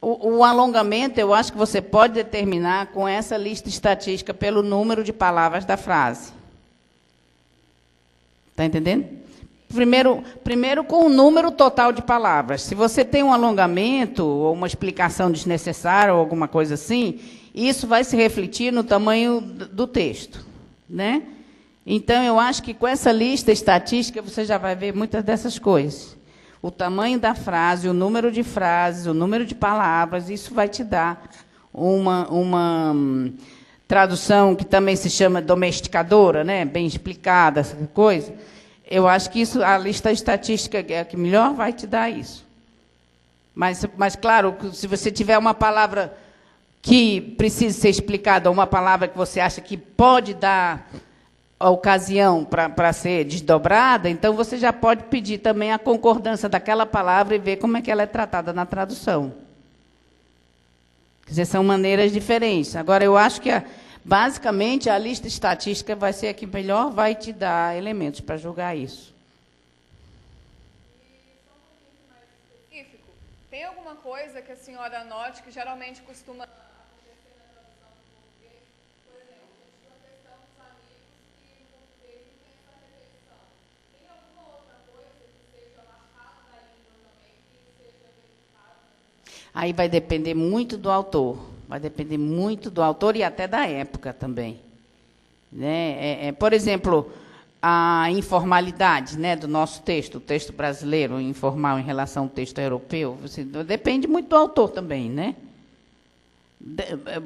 B: O alongamento, eu acho que você pode determinar com essa lista estatística pelo número de palavras da frase. Está entendendo? Primeiro com o número total de palavras. Se você tem um alongamento ou uma explicação desnecessária ou alguma coisa assim, isso vai se refletir no tamanho do texto, né? Então, eu acho que com essa lista estatística você já vai ver muitas dessas coisas. O tamanho da frase, o número de frases, o número de palavras, isso vai te dar uma tradução que também se chama domesticadora, né? Bem explicada, essa coisa. Eu acho que isso, a lista estatística é a que melhor vai te dar isso. Mas, claro, se você tiver uma palavra que precisa ser explicada, ou uma palavra que você acha que pode dar a ocasião para ser desdobrada, então você já pode pedir também a concordância daquela palavra e ver como é que ela é tratada na tradução. Quer dizer, são maneiras diferentes. Agora, eu acho que, basicamente, a lista estatística vai ser a que melhor vai te dar elementos para julgar isso.
F: Tem alguma coisa que a senhora note que geralmente costuma...
B: Aí vai depender muito do autor. Vai depender muito do autor e até da época também. Né? Por exemplo, a informalidade, né, do nosso texto, o texto brasileiro, informal em relação ao texto europeu, depende muito do autor também, né?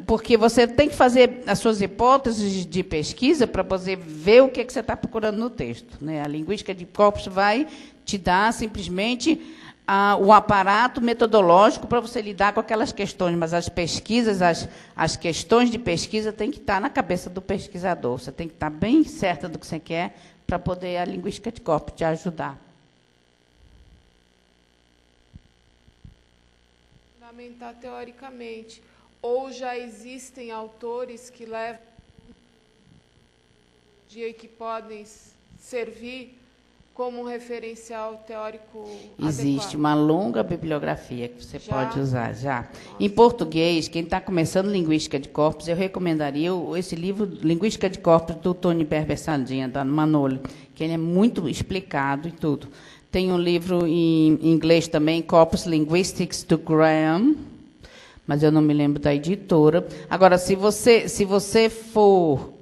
B: Porque você tem que fazer as suas hipóteses de pesquisa para você ver o que você está procurando no texto. Né? A linguística de corpos vai te dar simplesmente o aparato metodológico para você lidar com aquelas questões, mas as pesquisas, as questões de pesquisa têm que estar na cabeça do pesquisador. Você tem que estar bem certa do que você quer para poder a linguística de corpos te ajudar.
G: Fundamentar teoricamente. Ou já existem autores que levam e que podem servir como um referencial teórico
B: Existe
G: adequado.
B: uma longa bibliografia que você
G: Já?
B: pode usar, já.
G: Nossa.
B: Em português, quem está começando Linguística de Corpos, eu recomendaria esse livro, Linguística de Corpos, do Tony Berber Sardinha, da Manoli, que ele é muito explicado e tudo. Tem um livro em inglês também, Corpus Linguistics, do Graham, mas eu não me lembro da editora. Agora, se você for...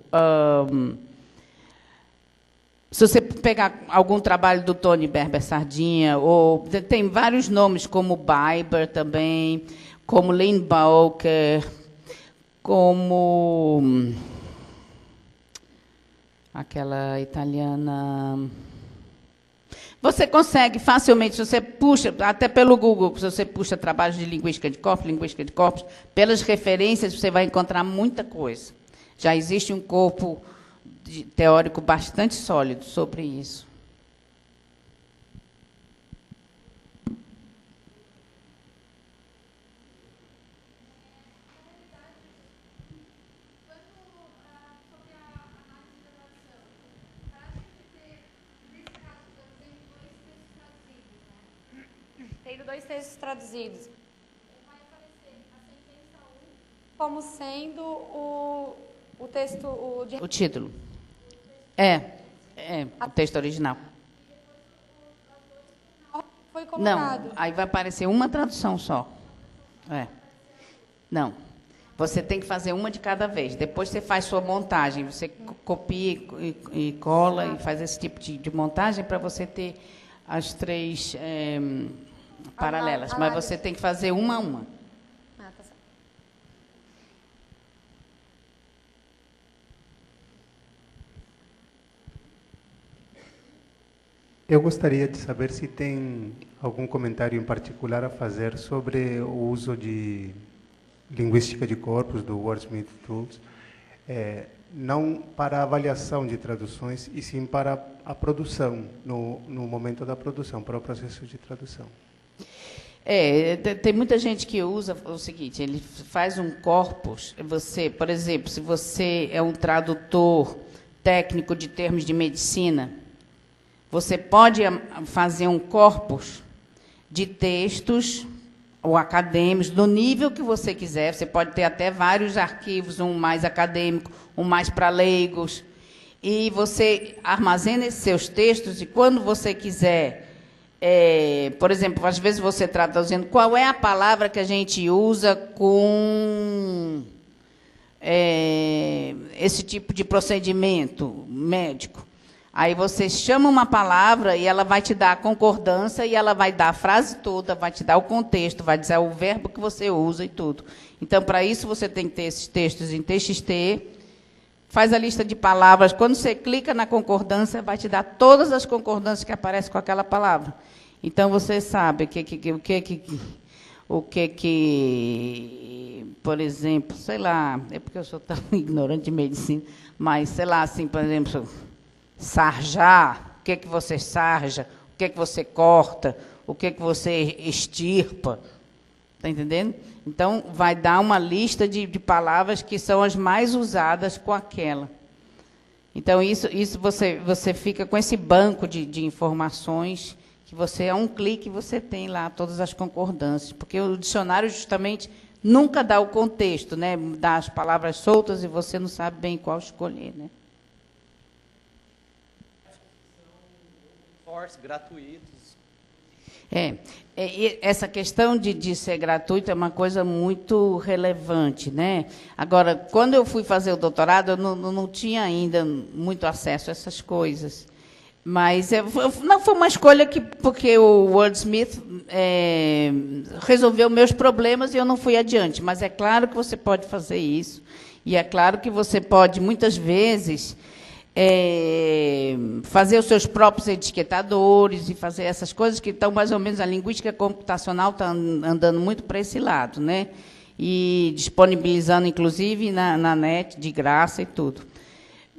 B: se você pegar algum trabalho do Tony Berber Sardinha, ou tem vários nomes, como Biber também, como Lynn Bowker, como aquela italiana... Você consegue facilmente, se você puxa, até pelo Google, se você puxa trabalhos de linguística de corpos, pelas referências você vai encontrar muita coisa. Já existe um corpo teórico bastante sólido sobre isso.
H: Tenho 2 textos traduzidos. Vai aparecer a sentença 1 como sendo o texto...
B: O título. O texto original.
H: Foi colocado.
B: Não, aí vai aparecer uma tradução só. Não. Você tem que fazer uma de cada vez. Depois você faz sua montagem. Você copia e cola e faz esse tipo de montagem para você ter as 3 paralelas. Mas você tem que fazer uma a uma.
H: Tá certo.
D: Eu gostaria de saber se tem algum comentário em particular a fazer sobre o uso de linguística de corpos, do Wordsmith Tools, não para a avaliação de traduções, e sim para a produção, no momento da produção, para o processo de tradução.
B: Tem muita gente que usa o seguinte, ele faz um corpus, por exemplo, se você é um tradutor técnico de termos de medicina, você pode fazer um corpus de textos ou acadêmicos, do nível que você quiser. Você pode ter até vários arquivos, um mais acadêmico, um mais para leigos. E você armazena esses seus textos e, quando você quiser, por exemplo, às vezes você está traduzindo qual é a palavra que a gente usa com esse tipo de procedimento médico. Aí você chama uma palavra e ela vai te dar a concordância e ela vai dar a frase toda, vai te dar o contexto, vai dizer o verbo que você usa e tudo. Então, para isso, você tem que ter esses textos em TXT, faz a lista de palavras. Quando você clica na concordância, vai te dar todas as concordâncias que aparecem com aquela palavra. Então, você sabe o que, por exemplo, sei lá, é porque eu sou tão ignorante de medicina, mas, sei lá, assim, por exemplo... sarjar, o que você sarja, o que você corta, o que você extirpa. Está entendendo? Então, vai dar uma lista de palavras que são as mais usadas com aquela. Então, isso você fica com esse banco de informações, que você, a um clique, você tem lá todas as concordâncias. Porque o dicionário, justamente, nunca dá o contexto, né? Dá as palavras soltas e você não sabe bem qual escolher, né?
I: Gratuitos.
B: Essa questão de ser gratuito é uma coisa muito relevante, né? Agora, quando eu fui fazer o doutorado, eu não tinha ainda muito acesso a essas coisas. Mas não foi uma escolha porque o Wordsmith resolveu meus problemas e eu não fui adiante. Mas é claro que você pode fazer isso. E é claro que você pode, muitas vezes, fazer os seus próprios etiquetadores e fazer essas coisas que estão, mais ou menos, a linguística computacional está andando muito para esse lado, né? E disponibilizando, inclusive, na net, de graça e tudo.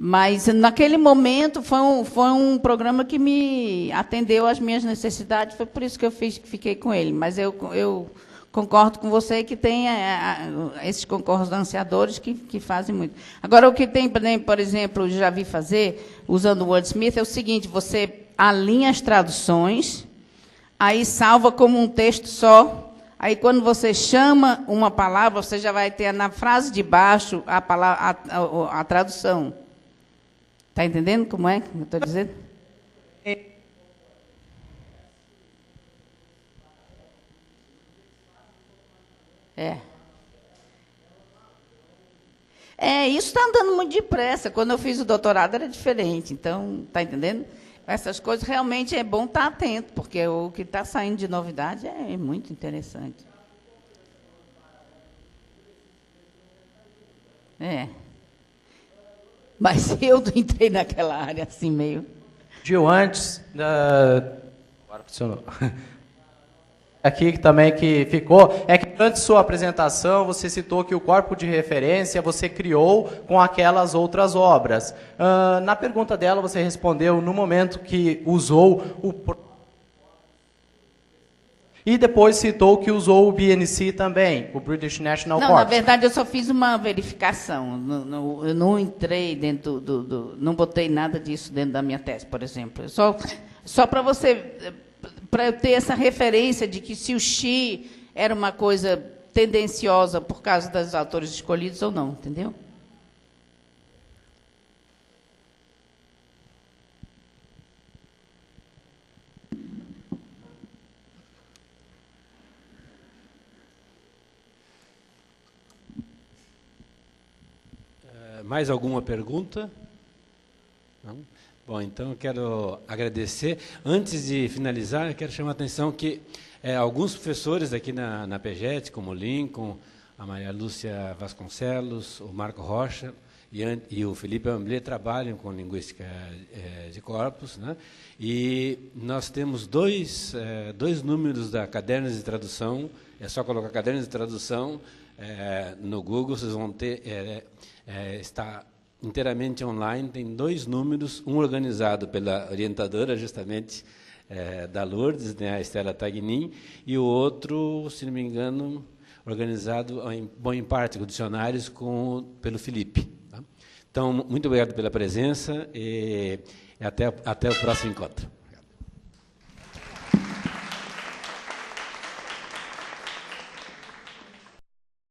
B: Mas, naquele momento, foi um programa que me atendeu às minhas necessidades, foi por isso que eu fiquei com ele. Mas eu concordo com você que tem esses concordanciadores que fazem muito. Agora, o que tem, por exemplo, já vi fazer, usando o Wordsmith, é o seguinte: você alinha as traduções, aí salva como um texto só, aí quando você chama uma palavra, você já vai ter na frase de baixo a tradução. Está entendendo como é que eu estou dizendo? Isso está andando muito depressa. Quando eu fiz o doutorado era diferente. Então, está entendendo? Essas coisas realmente é bom estar atento, porque o que está saindo de novidade é muito interessante. Mas eu não entrei naquela área assim meio...
I: Gil, antes... Agora funcionou. Aqui também que ficou, é que durante sua apresentação você citou que o corpo de referência você criou com aquelas outras obras. Na pergunta dela você respondeu no momento que usou o... E depois citou que usou o BNC também, o British National Corps.
B: Não, na verdade eu só fiz uma verificação. Eu não entrei dentro não botei nada disso dentro da minha tese, por exemplo. Só para você... para eu ter essa referência de que se o Xi era uma coisa tendenciosa por causa dos autores escolhidos ou não, entendeu?
A: Mais alguma pergunta? Não? Bom, então eu quero agradecer. Antes de finalizar, eu quero chamar a atenção que alguns professores aqui na PEGET, como o Lincoln, a Maria Lúcia Vasconcelos, o Marco Rocha e o Felipe Amblé trabalham com linguística de corpos, né? E nós temos dois números da Cadernos de Tradução. É só colocar Cadernos de Tradução no Google, vocês vão ter... está inteiramente online, tem 2 números, um organizado pela orientadora, justamente, da Lourdes, né, a Estela Tagnin, e o outro, se não me engano, organizado, em parte, com dicionários, pelo Felipe. Tá? Então, muito obrigado pela presença e até o próximo encontro.